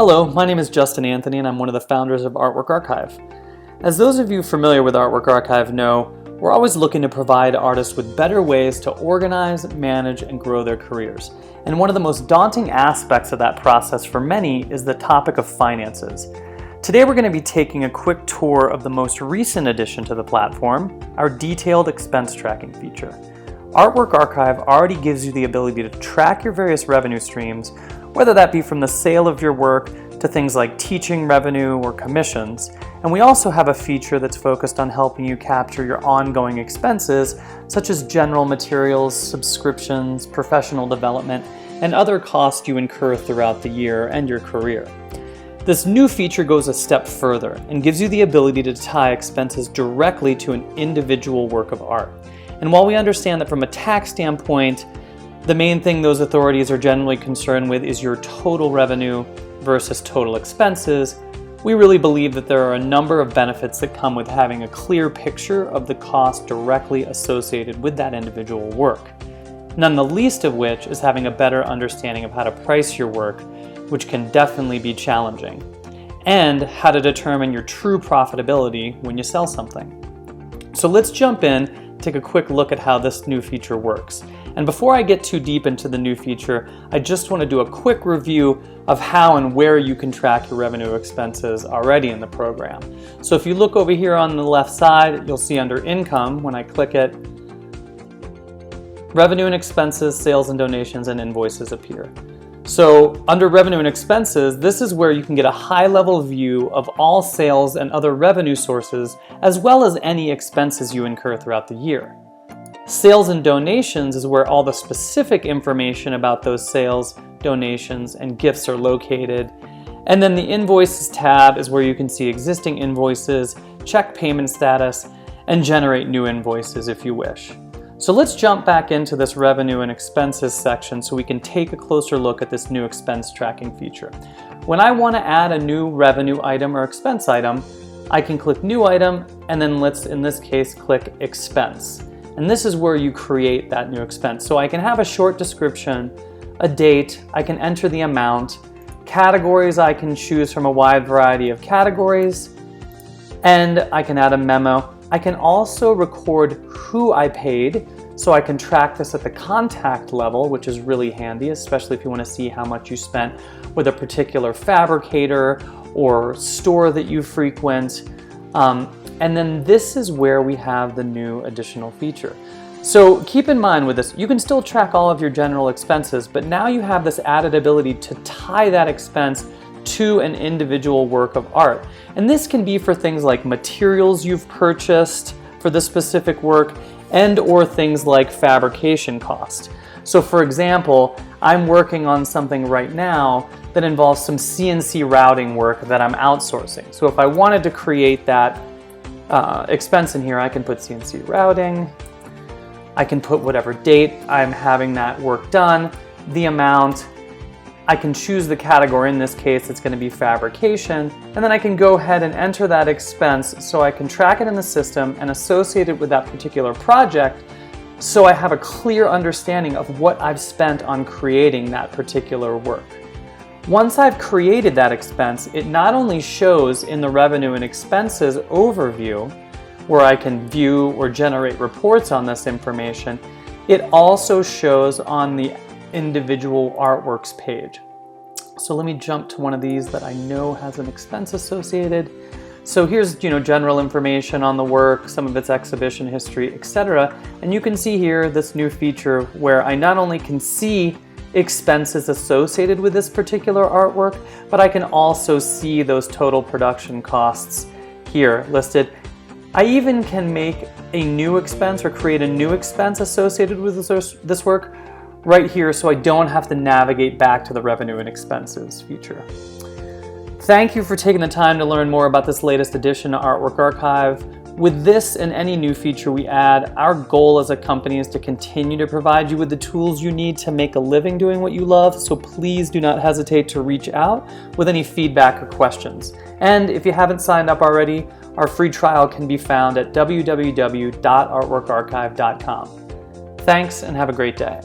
Hello, my name is Justin Anthony and I'm one of the founders of Artwork Archive. As those of you familiar with Artwork Archive know, we're always looking to provide artists with better ways to organize, manage, and grow their careers. And one of the most daunting aspects of that process for many is the topic of finances. Today we're going to be taking a quick tour of the most recent addition to the platform, our detailed expense tracking feature. Artwork Archive already gives you the ability to track your various revenue streams, whether that be from the sale of your work to things like teaching revenue or commissions. And we also have a feature that's focused on helping you capture your ongoing expenses, such as general materials, subscriptions, professional development, and other costs you incur throughout the year and your career. This new feature goes a step further and gives you the ability to tie expenses directly to an individual work of art. And while we understand that from a tax standpoint, the main thing those authorities are generally concerned with is your total revenue versus total expenses, we really believe that there are a number of benefits that come with having a clear picture of the cost directly associated with that individual work. None the least of which is having a better understanding of how to price your work, which can definitely be challenging, and how to determine your true profitability when you sell something. So let's jump in, take a quick look at how this new feature works. And before I get too deep into the new feature, I just want to do a quick review of how and where you can track your revenue expenses already in the program. So if you look over here on the left side, you'll see under Income, when I click it, Revenue and Expenses, Sales and Donations, and Invoices appear. So under Revenue and Expenses, this is where you can get a high-level view of all sales and other revenue sources, as well as any expenses you incur throughout the year. Sales and Donations is where all the specific information about those sales, donations, and gifts are located. And then the Invoices tab is where you can see existing invoices, check payment status, and generate new invoices if you wish. So let's jump back into this Revenue and Expenses section so we can take a closer look at this new expense tracking feature. When I want to add a new revenue item or expense item, I can click New Item, and then let's, in this case, click Expense. And this is where you create that new expense. So I can have a short description, a date, I can enter the amount, categories I can choose from a wide variety of categories, and I can add a memo. I can also record who I paid, so I can track this at the contact level, which is really handy, especially if you want to see how much you spent with a particular fabricator or store that you frequent. And then this is where we have the new additional feature. So keep in mind with this, you can still track all of your general expenses, but now you have this added ability to tie that expense to an individual work of art. And this can be for things like materials you've purchased for the specific work and or things like fabrication cost. So for example, I'm working on something right now that involves some CNC routing work that I'm outsourcing. So if I wanted to create that expense in here, I can put CNC routing, I can put whatever date I'm having that work done, the amount, I can choose the category, in this case it's going to be fabrication, and then I can go ahead and enter that expense so I can track it in the system and associate it with that particular project so I have a clear understanding of what I've spent on creating that particular work. Once I've created that expense, it not only shows in the Revenue and Expenses overview, where I can view or generate reports on this information, it also shows on the individual artworks page. So let me jump to one of these that I know has an expense associated. So here's general information on the work, some of its exhibition history, etc. And you can see here this new feature where I not only can see expenses associated with this particular artwork, but I can also see those total production costs here listed. I even can make a new expense or create a new expense associated with this work right here, so I don't have to navigate back to the Revenue and Expenses feature. Thank you for taking the time to learn more about this latest addition to Artwork Archive. With this and any new feature we add, our goal as a company is to continue to provide you with the tools you need to make a living doing what you love, so please do not hesitate to reach out with any feedback or questions. And if you haven't signed up already, our free trial can be found at www.artworkarchive.com. Thanks and have a great day.